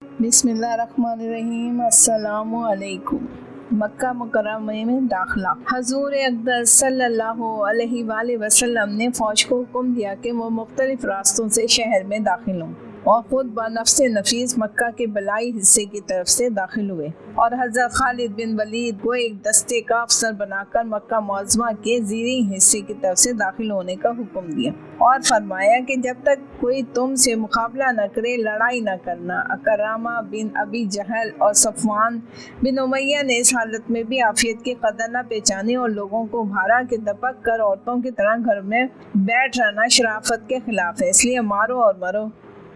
बिस्मिल्लाहिर्रहमानिर्रहीम। अस्सलामु अलैकुम। मक्का मुकर्रमा में दाखिला। हजूर अक़दस सल्लल्लाहु अलैहि वसल्लम ने फ़ौज को हुक्म दिया कि वो मुख्तलिफ रास्तों से शहर में दाखिल हों और ख़ुद बनफ्स नफीस मक्का के बलाई हिस्से की तरफ से दाखिल हुए और हज़रत खालिद बिन वलीद को एक दस्ते का अफसर बनाकर मक्का मुअज़्ज़मा के ज़ीरी हिस्से की तरफ से दाखिल होने का हुक्म दिया और फरमाया कि जब तक कोई तुमसे मुकाबला न करे लड़ाई न करना। अकरामा बिन अबी जहल और सफ़वान बिन उमैया ने इस हालत में भी आफियत की कदर न पहचानी और लोगों को भारा के दबक कर औरतों की तरह घर में बैठ रहना शराफत के खिलाफ है, इसलिए मारो और मरो,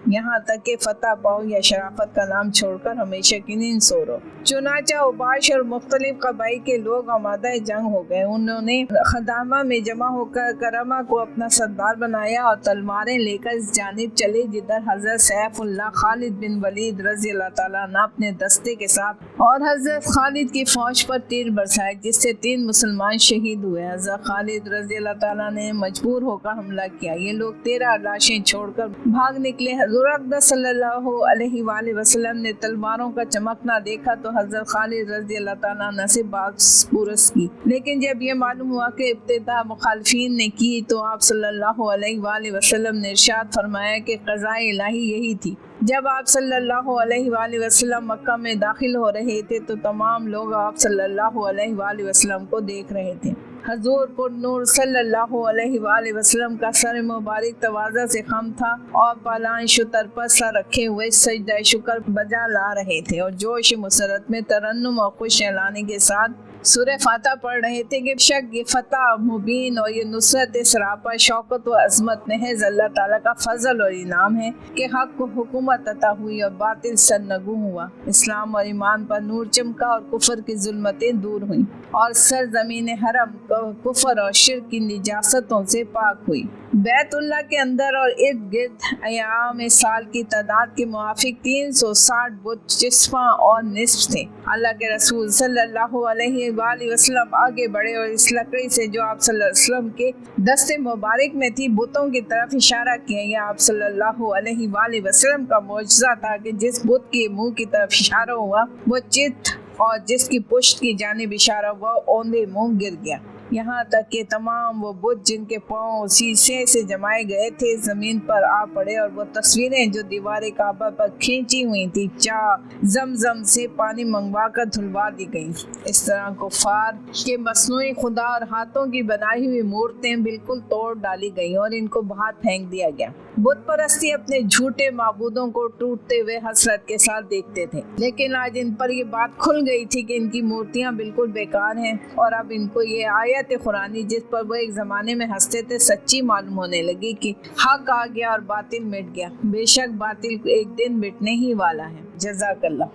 यहाँ तक कि फतह पाओ या शराफत का नाम छोड़कर हमेशा की नींद सो रो। चुनाचा उबाश और मुख्तलिफ कबाइल के लोग आमादा जंग हो गए। उन्होंने खदामा में जमा होकर करमा को अपना सरदार बनाया और तलवारें लेकर इस जानिब चले जिधर हजरत सैफुल्लाह खालिद बिन वलीद रज़ी अल्लाह ताला अन्हु अपने दस्ते के साथ और हजरत खालिद की फौज पर तीर बरसाए, जिससे 3 मुसलमान शहीद हुए। हजरत खालिद रज़ी अल्लाह ताला ने मजबूर होकर हमला किया। ये लोग 13 लाशें छोड़कर भाग निकले। हज़ूर अक़दस सल्लल्लाहु अलैहि वसल्लम ने तलवारों का चमकना देखा तो हज़रत खालिद रज़ी अल्लाह ताला अन्हु से बात पुरस की, लेकिन जब ये मालूम हुआ कि इब्तिदा मुखालिफिन ने की तो आप सल्लल्लाहु अलैहि वसल्लम ने इरशाद फरमाया कि क़ज़ाए इलाही यही थी। जब आप सल्लल्लाहु अलैहि वसल्लम मक्का में दाखिल हो रहे थे तो तमाम लोग आप सल्लल्लाहु अलैहि वसल्लम को देख रहे थे। हजूर पुरनूर सल्लल्लाहु अलैहि वसल्लम का सर मुबारक तवाज़ा से खम था और पालान शुतर पर सर रखे हुए सजदा शुक्र बजा ला रहे थे और जोश मुसरत में तरन्नुम और खुश एलानी के साथ सूरह फातिहा पढ़ रहे थे कि शक ये फतह मुबीन और ये नुसरत सरापा शौकत व अज़मत महज अल्लाह ताला का फजल और इनाम है कि हक को हुकूमत अता हुई और बातिल सरनगू हुआ। इस्लाम और ईमान पर नूर चमका और कुफर की जुल्मतें दूर हुई और सरजमीन हरम कुफर और शिर्क की निजासतों से पाक हुई। बैतुल्लाह के अंदर और इर्द गिर्द अयाम साल की तादाद के मुआफिक 360 बुत जिस्मा और निस्फ थे। अल्लाह के रसूल सल्लल्लाहु अलैहि वसल्लम आगे बढ़े और इस लकड़ी से जो आप सल्लल्लाहु अलैहि वसल्लम के दस्ते मुबारक में थी बुतों की तरफ इशारा किया। यह आप सल्लल्लाहु अलैहि वसल्लम का मौजज़ा था कि जिस बुत के मुंह की तरफ इशारा हुआ वो चित और जिसकी पुश्त की जानिब इशारा हुआ औंधे मुंह गिर गया। यहाँ तक कि तमाम वो बुत जिनके पाँव शीशे से जमाए गए थे ज़मीन पर आ पड़े और वो तस्वीरें जो दीवार काबा पर खींची हुई थी जमजम से पानी मंगवा कर धुलवा दी गई। इस तरह कुफार के मसनूई खुदा और हाथों की बनाई हुई मूर्तें बिल्कुल तोड़ डाली गई और इनको बाहर फेंक दिया गया। बुत परस्ती अपने झूठे माबूदों को टूटते हुए हसरत के साथ देखते थे, लेकिन आज इन पर ये बात खुल गई थी कि इनकी मूर्तियाँ बिल्कुल बेकार हैं और अब इनको ये आयत कुरानी जिस पर वो एक ज़माने में हंसते थे सच्ची मालूम होने लगी कि हक आ गया और बातिल मिट गया। बेशक बातिल एक दिन मिटने ही वाला है। जज़ाकल्लाह।